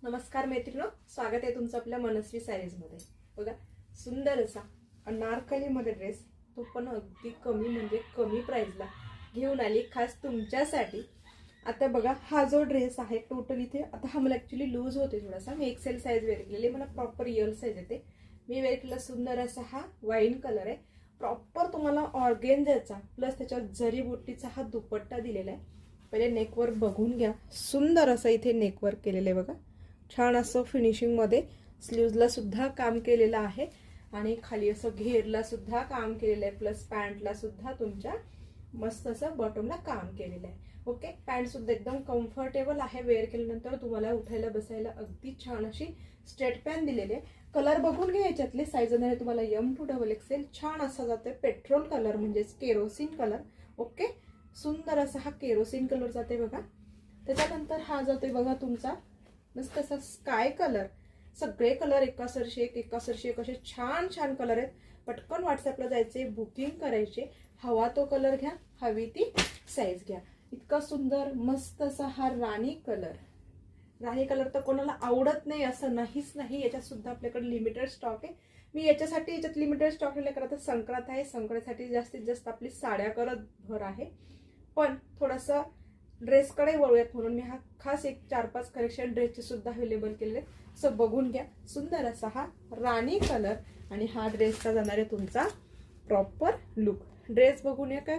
नमस्कार मैत्रिणो, स्वागत आहे तुमचं आपल्या मनस्वी साडीजमध्ये। बघा, सुंदर असा अनारकलीमध्ये ड्रेस, तो पण अगदी कमी म्हणजे कमी प्राइसला घेऊन आली खास तुमच्यासाठी। आता बघा, हा जो ड्रेस आहे टोटल इथे, आता हा मला ॲक्च्युअली लूज होते थोडासा, मी एक्सेल साईज वेअर केलेली, मला प्रॉपर एल साईज येते। मी वेअर केला सुंदर असा हा वाईन कलर आहे, प्रॉपर तुम्हाला ऑर्गेन्झाचा प्लस त्याच्यावर जरी बुट्टीचा हा दुपट्टा दिलेला आहे। पहिले नेकवर्क बघून घ्या, सुंदर असं इथे नेकवर्क केलेलं आहे बघा, छान असं फिनिशिंग मध्ये स्लीव्जला सुद्धा काम केलेलं आहे आणि खाली असं घेरला सुद्धा काम केलेलं आहे, प्लस पॅन्टला सुद्धा तुमच्या मस्त असं बॉटमला काम केलेलं आहे। ओके, पॅन्ट सुद्धा एकदम कम्फर्टेबल आहे, वेअर केल्यानंतर तुम्हाला उठायला बसायला अगदी छान अशी स्ट्रेट पॅन्ट दिलेली आहे। कलर बघून घ्या, याच्यातले साईज आहे तुम्हाला M to XXL, छान असा जातोय पेट्रोल कलर म्हणजेच केरोसिन कलर। ओके, सुंदर असा हा केरोसिन कलर जाते बघा। त्याच्यानंतर हा जातोय बघा तुमचा मस्त असा स्काय कलर, सगळे कलर एकासरशी एक असे छान छान कलर आहेत। पटकन व्हॉट्सअपला जायचे, बुकिंग करायचे, हवा तो कलर घ्या, हवी ती साईज घ्या। इतका सुंदर मस्त असा हा राणी कलर, राणी कलर तर कोणाला आवडत नाही असं नाहीच नाही, याच्यात सुद्धा आपल्याकडे लिमिटेड स्टॉक आहे। मी याच्यासाठी याच्यात लिमिटेड स्टॉक लिहिले कारण संक्रांत आहे, संक्रांतीसाठी जास्तीत जास्त आपली साड्या करत भर आहे, पण थोडंसं ड्रेसकडे वळूयात म्हणून मी हा खास एक 4-5 कलेक्शन ड्रेसचे सुद्धा अवेलेबल केलेले, सो बघून घ्या। सुंदर असा हा राणी कलर आणि हा ड्रेसचा जाणार आहे तुमचा प्रॉपर लुक। ड्रेस बघून या, काय